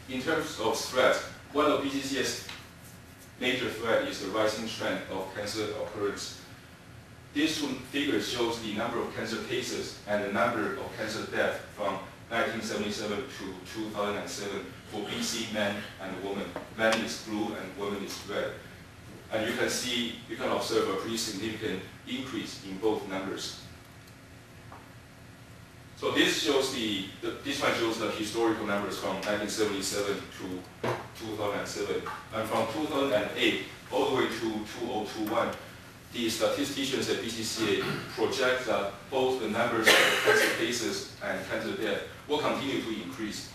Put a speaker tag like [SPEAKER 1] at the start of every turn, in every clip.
[SPEAKER 1] in terms of threats, one of BCC's major threat is the rising trend of cancer occurrence. This figure shows the number of cancer cases and the number of cancer deaths from 1977 to 2007 for BC men and women. Men is blue and women is red. And you can observe a pretty significant increase in both numbers. So this shows this one shows the historical numbers from 1977 to 2007. And from 2008 all the way to 2021, the statisticians at BCCA project that both the numbers of cancer cases and cancer death will continue to increase.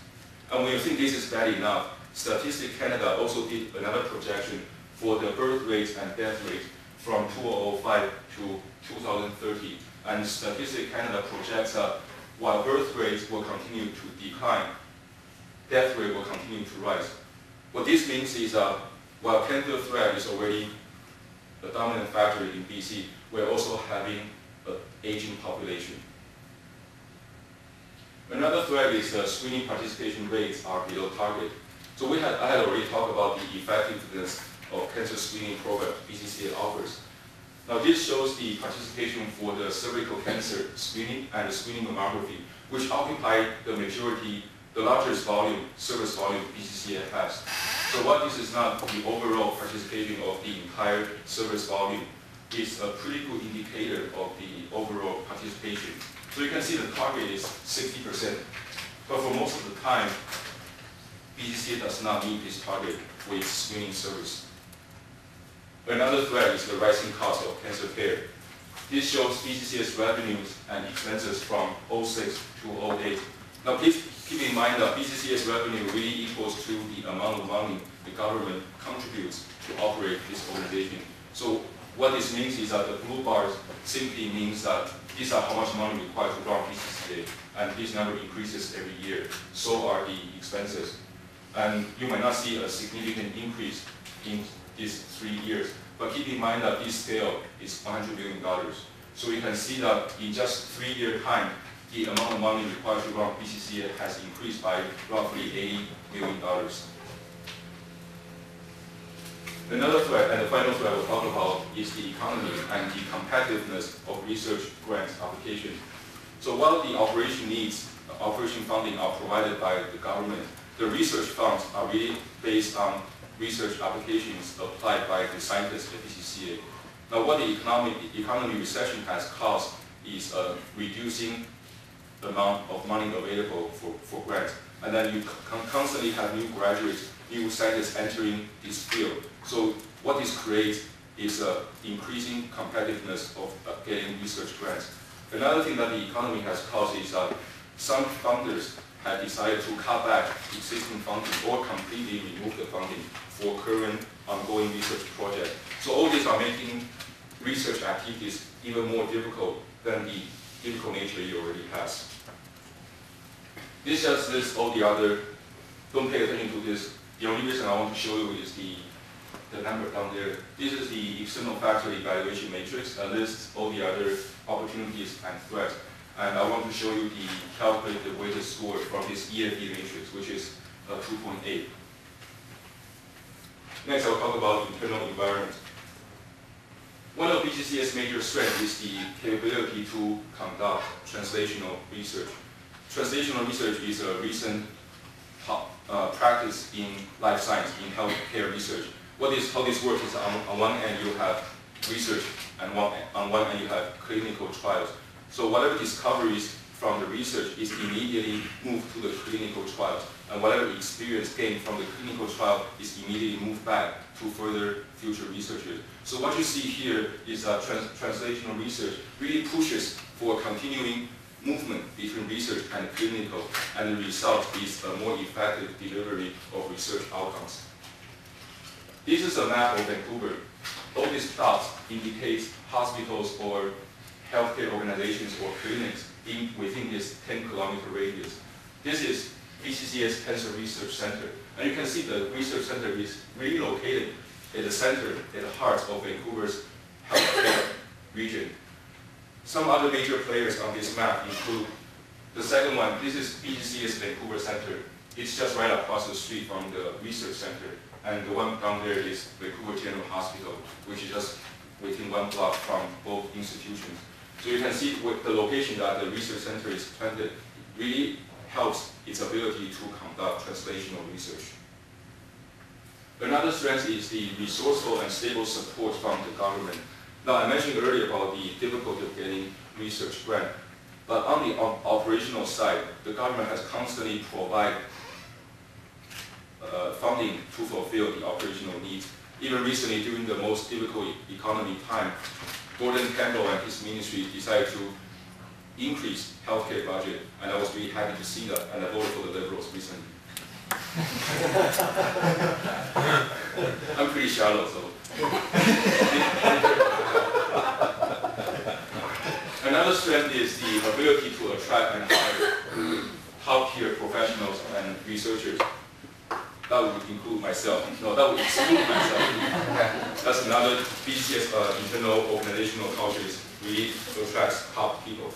[SPEAKER 1] And when you think this is bad enough, Statistics Canada also did another projection for the birth rate and death rate from 2005 to 2030. And Statistics Canada projects that while birth rates will continue to decline, death rate will continue to rise. What this means is that while cancer threat is already a dominant factor in BC, we're also having an aging population. Another threat is screening participation rates are below target. So I had already talked about the effectiveness of cancer screening program BCCA offers. Now this shows the participation for the cervical cancer screening and the screening mammography, which occupy the majority, the largest volume, service volume BCCA has. So while this is not the overall participation of the entire service volume, it's a pretty good indicator of the overall participation. So you can see the target is 60%, but for most of the time, BCCA does not meet this target with screening service. Another threat is the rising cost of cancer care. This shows BCCA's revenues and expenses from 2006 to 2008. Now please keep in mind that BCCA's revenue really equals to the amount of money the government contributes to operate this organization. So what this means is that the blue bars simply means that these are how much money required to run BCCA, and this number increases every year. So are the expenses. And you might not see a significant increase in these 3 years, but keep in mind that this scale is $100 million. So you can see that in just 3 year time, the amount of money required to run BCCA has increased by roughly $80 million. Another threat, and the final threat we'll talk about, is the economy and the competitiveness of research grant application. So while the operation needs, operation funding are provided by the government, the research funds are really based on research applications applied by the scientists at BCCA. Now what the economy recession has caused is reducing the amount of money available for grants. And then you constantly have new graduates, new scientists entering this field. So what this creates is increasing competitiveness of getting research grants. Another thing that the economy has caused is that some funders have decided to cut back existing funding or completely remove the funding for current ongoing research projects. So all these are making research activities even more difficult than the difficult nature it already has. This just lists all the other, don't pay attention to this. The only reason I want to show you is the number down there. This is the external factor evaluation matrix that lists all the other opportunities and threats. And I want to show you the calculated weighted score from this EFE matrix, which is 2.8. Next, I'll talk about internal environment. One of BCCA's major strengths is the capability to conduct translational research. Translational research is a recent practice in life science, in healthcare research. How this works is on one end you have research, and on one end you have clinical trials. So whatever discoveries from the research is immediately moved to the clinical trials, and whatever experience gained from the clinical trial is immediately moved back to further future researchers. So what you see here is that translational research really pushes for continuing movement between research and clinical, and the result is a more effective delivery of research outcomes. This is a map of Vancouver. All these dots indicate hospitals or healthcare organizations or clinics within this 10-kilometer radius. This is BCCA's Cancer Research Center. And you can see the research center is really located at the center, at the heart of Vancouver's healthcare region. Some other major players on this map include the second one. This is BCCA's Vancouver Center. It's just right across the street from the research center. And the one down there is Vancouver General Hospital, which is just within 1 block from both institutions. So you can see with the location that the research center is planted really helps its ability to conduct translational research. Another strength is the resourceful and stable support from the government. Now, I mentioned earlier about the difficulty of getting research grant, but on the operational side, the government has constantly provided funding to fulfill the operational needs. Even recently, during the most difficult economy time, Gordon Campbell and his ministry decided to increase healthcare budget, and I was really happy to see that, and I voted for the Liberals recently. I'm pretty shallow, so. Another strength is the ability to attract and hire top-tier professionals and researchers. That would include myself. No, that would exclude myself. That's another BCS internal organizational culture is really attracts top people.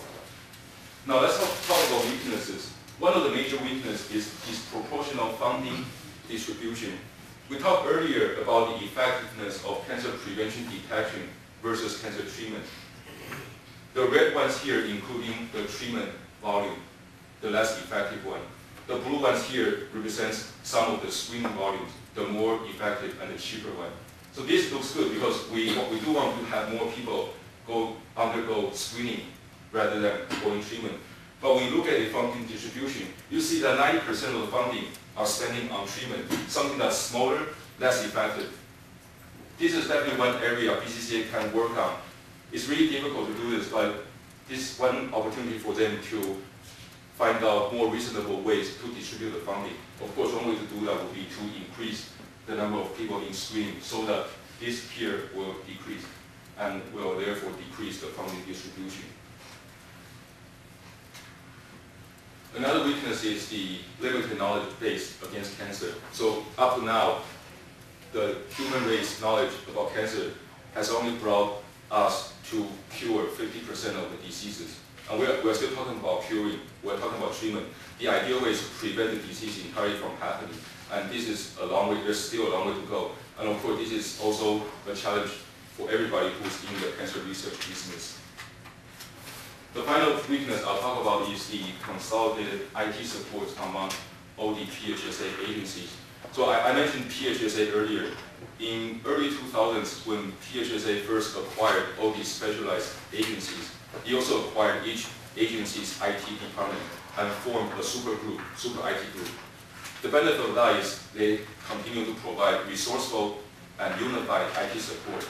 [SPEAKER 1] Now let's talk about weaknesses. One of the major weaknesses is disproportional funding distribution. We talked earlier about the effectiveness of cancer prevention detection versus cancer treatment. The red ones here including the treatment volume, the less effective one. The blue ones here represents some of the screening volumes, the more effective and the cheaper one. So this looks good because we do want to have more people undergo screening rather than going treatment. But when you look at the funding distribution, you see that 90% of the funding are spending on treatment, something that's smaller, less effective. This is definitely one area BCCA can work on. It's really difficult to do this, but this is one opportunity for them to find out more reasonable ways to distribute the funding. Of course, one way to do that would be to increase the number of people in screening so that this here will decrease and will therefore decrease the funding distribution. Another weakness is the limited knowledge base against cancer. So up to now, the human race knowledge about cancer has only brought us to cure 50% of the diseases. And we're still talking about curing, we're talking about treatment. The ideal way is to prevent the disease entirely from happening. And this is a long way, there's still a long way to go. And of course, this is also a challenge for everybody who's in the cancer research business. The final weakness I'll talk about is the consolidated IT support among all the PHSA agencies. So I mentioned PHSA earlier. In early 2000s, when PHSA first acquired all these specialized agencies, he also acquired each agency's IT department and formed a super IT group. The benefit of that is they continue to provide resourceful and unified IT support.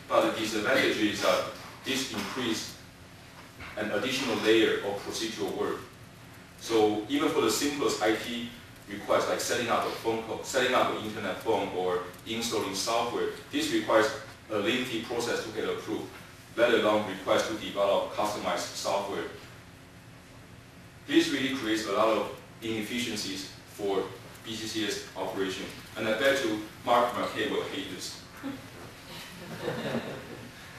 [SPEAKER 1] But the disadvantage is that this increased an additional layer of procedural work. So even for the simplest IT requests, like setting up a phone call, setting up an internet phone, or installing software, this requires a lengthy process to get approved, let alone request to develop customized software. This really creates a lot of inefficiencies for BCCA's operation. And I bet you Mark Marquet will hate this.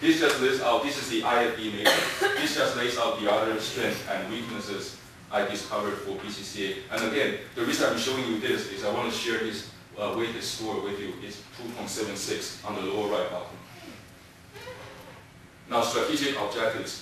[SPEAKER 1] This just lays out, this is the IFB matrix. This just lays out the other strengths and weaknesses I discovered for BCCA. And again, the reason I'm showing you this is I want to share this weighted score with you. It's 2.76 on the lower right bottom. Now, strategic objectives.